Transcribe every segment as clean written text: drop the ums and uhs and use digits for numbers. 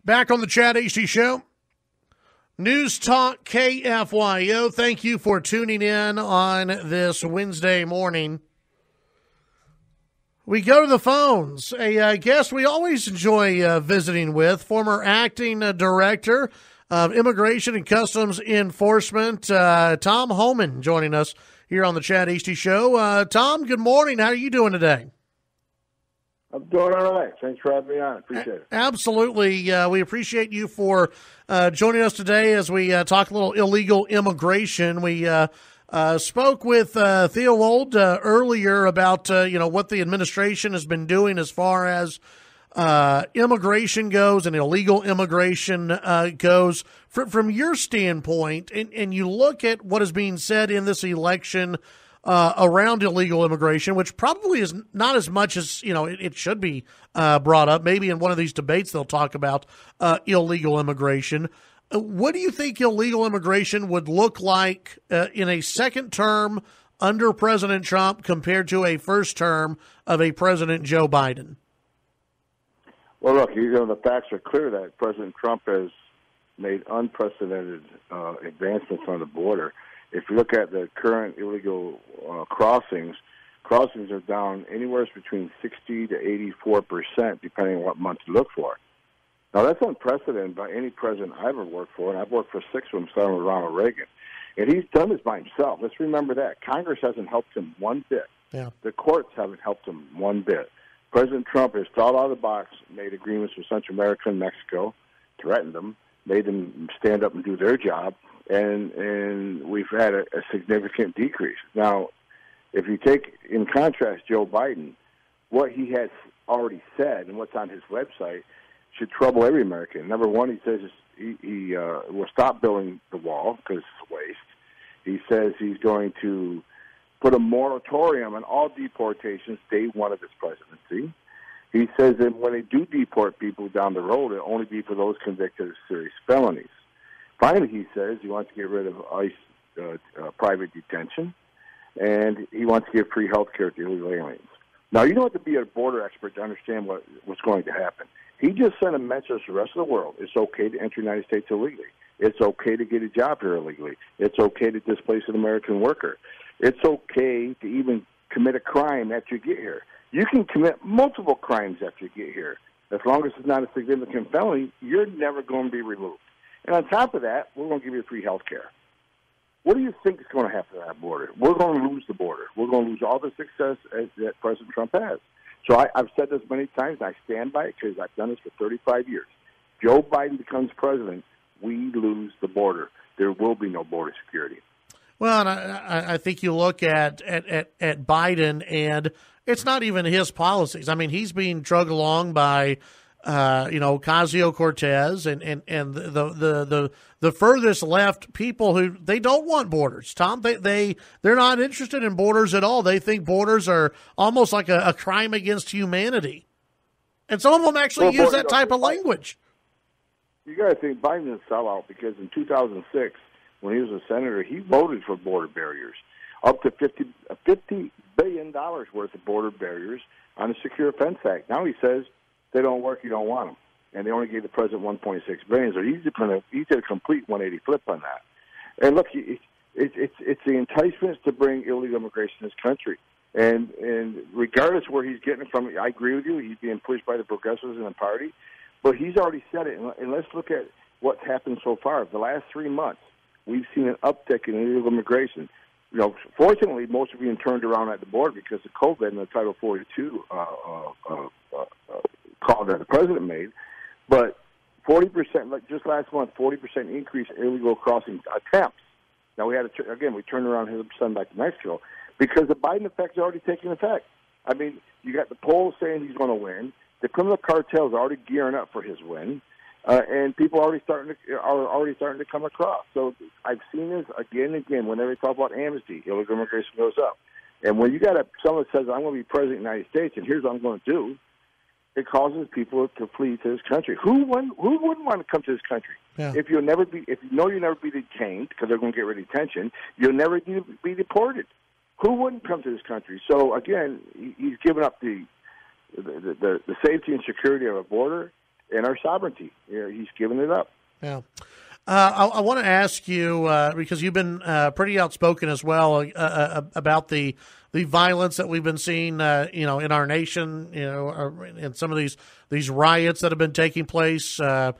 Back on the Chad Hasty Show. News Talk KFYO. Thank you for tuning in on this Wednesday morning. We go to the phones. A guest we always enjoy visiting with, former acting director of Immigration and Customs Enforcement, Tom Homan, joining us here on the Chad Hasty Show. Tom, good morning. How are you doing today? I'm doing all right. Thanks for having me on. Appreciate it. Absolutely. We appreciate you for joining us today as we talk a little illegal immigration. We spoke with Theo Wold earlier about what the administration has been doing as far as immigration goes and illegal immigration goes. From your standpoint, and you look at what is being said in this election around illegal immigration, which probably is not as much as it should be brought up. Maybe in one of these debates they'll talk about illegal immigration. What do you think illegal immigration would look like in a second term under President Trump compared to a first term of a President Joe Biden? Well, look, the facts are clear that President Trump has made unprecedented advancements on the border. If you look at the current illegal crossings are down anywhere between 60 to 84%, depending on what month you look for. Now, that's unprecedented by any president I've ever worked for, and I've worked for 6 of them, starting with Ronald Reagan. And he's done this by himself. Let's remember that. Congress hasn't helped him one bit. Yeah. The courts haven't helped him one bit. President Trump has thought out of the box, made agreements with Central America and Mexico, threatened them, made them stand up and do their job, and we've had a significant decrease. Now, if you take, in contrast, Joe Biden, what he has already said and what's on his website should trouble every American. Number one, he says he will stop building the wall because it's a waste. He says he's going to put a moratorium on all deportations day one of his presidency. He says that when they do deport people down the road, it'll only be for those convicted of serious felonies. Finally, he says he wants to get rid of ICE private detention, and he wants to give free health care to illegal aliens. Now, you don't have to be a border expert to understand what's going to happen. He just sent a message to the rest of the world. It's okay to enter the United States illegally. It's okay to get a job here illegally. It's okay to displace an American worker. It's okay to even commit a crime after you get here. You can commit multiple crimes after you get here. As long as it's not a significant felony, you're never going to be removed. And on top of that, we're going to give you free health care. What do you think is going to happen to that border? We're going to lose the border. We're going to lose all the success that President Trump has. So I've said this many times, and I stand by it because I've done this for 35 years. Joe Biden becomes president, we lose the border. There will be no border security. Well, and I think you look at Biden, and it's not even his policies. I mean, he's being drugged along by, Ocasio-Cortez and the furthest left people who they don't want borders. Tom, they're not interested in borders at all. They think borders are almost like a crime against humanity, and some of them actually use that type of language. You got to think Biden is a sellout because in 2006. When he was a senator, he voted for border barriers, up to $50 billion worth of border barriers on the Secure Fence Act. Now he says they don't work, you don't want them, and they only gave the president $1.6 billion. So he did a complete 180 flip on that. And look, it's the enticements to bring illegal immigration to this country, and regardless where he's getting it from, I agree with you. He's being pushed by the progressives in the party, but he's already said it. And let's look at what's happened so far. The last 3 months. We've seen an uptick in illegal immigration. Fortunately, most are being turned around at the border because of COVID and the Title 42 call that the president made. But 40%, like just last month, 40% increase in illegal crossing attempts. Now, we turned around 100% back to Mexico because the Biden effect is already taking effect. I mean, you got the polls saying he's going to win. The criminal cartels are already gearing up for his win. And people are already starting to come across. So I've seen this again and again. Whenever they talk about amnesty, illegal immigration goes up. And when you got someone that says, I'm going to be president of the United States, and here's what I'm going to do, it causes people to flee to this country. Who wouldn't want to come to this country? Yeah. If you'll never be detained because they're going to get rid of detention, you'll never be deported. Who wouldn't come to this country? So again, he's given up the safety and security of a border. and our sovereignty. He's given it up. Yeah. I want to ask you, because you've been pretty outspoken as well about the violence that we've been seeing, in our nation, in some of these riots that have been taking place, the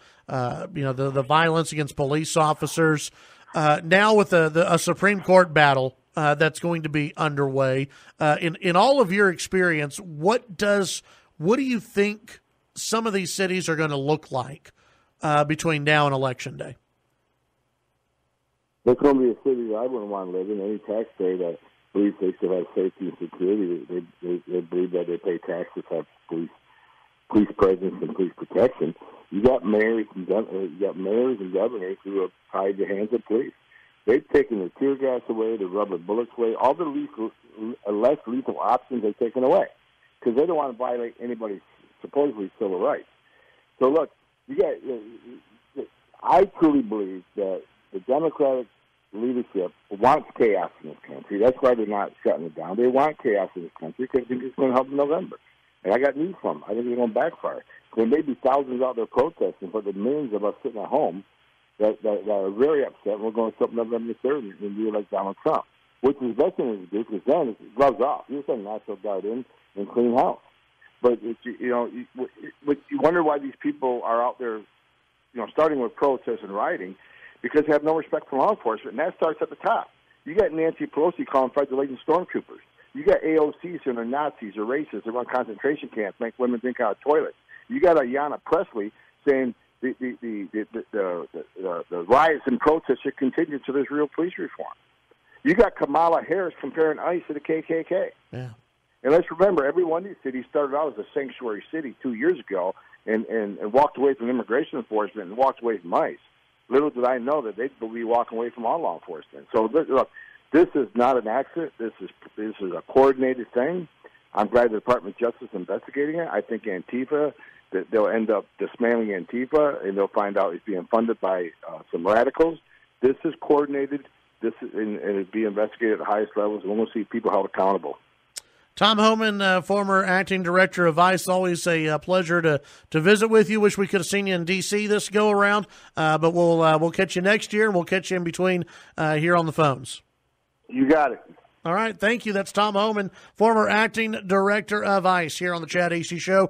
violence against police officers. Now with a Supreme Court battle that's going to be underway, in all of your experience, what do you think some of these cities are going to look like between now and Election Day? It's going to be a city that I wouldn't want to live in. Any taxpayer that believes they should have safety and security, they believe that they pay taxes, have police presence and police protection. You got mayors and governors who have tied the hands of police. They've taken the tear gas away, the rubber bullets away, all the less lethal options they've taken away because they don't want to violate anybody's supposedly civil rights. So look, I truly believe that the Democratic leadership wants chaos in this country. That's why they're not shutting it down. They want chaos in this country because they think it's going to help in November. And I got news for them. I think it's going to backfire. There may be thousands out there protesting, but the millions of us sitting at home that are very upset, and we're going to show up November 3rd and do like Donald Trump, which is the best thing we can do because then it's gloves off. You send National Guard in and clean house. But, you wonder why these people are out there, starting with protests and rioting, because they have no respect for law enforcement, and that starts at the top. You got Nancy Pelosi calling federal stormtroopers. You got AOCs who are Nazis or racists that run concentration camps, make women drink out of toilets. You got Ayanna Pressley saying the riots and protests should continue to there's real police reform. You got Kamala Harris comparing ICE to the KKK. Yeah. And let's remember, every one of these cities started out as a sanctuary city 2 years ago and walked away from immigration enforcement and walked away from ICE. Little did I know that they'd be walking away from all law enforcement. So, look, this is not an accident. This is a coordinated thing. I'm glad the Department of Justice is investigating it. I think Antifa, that they'll end up dismantling Antifa, and they'll find out it's being funded by some radicals. This is coordinated. This is, and it's being investigated at the highest levels, and we'll see people held accountable. Tom Homan, former acting director of ICE, always a pleasure to visit with you. Wish we could have seen you in D.C. this go around, but we'll catch you next year, and we'll catch you in between here on the phones. You got it. All right, thank you. That's Tom Homan, former acting director of ICE, here on the Chad Hasty Show.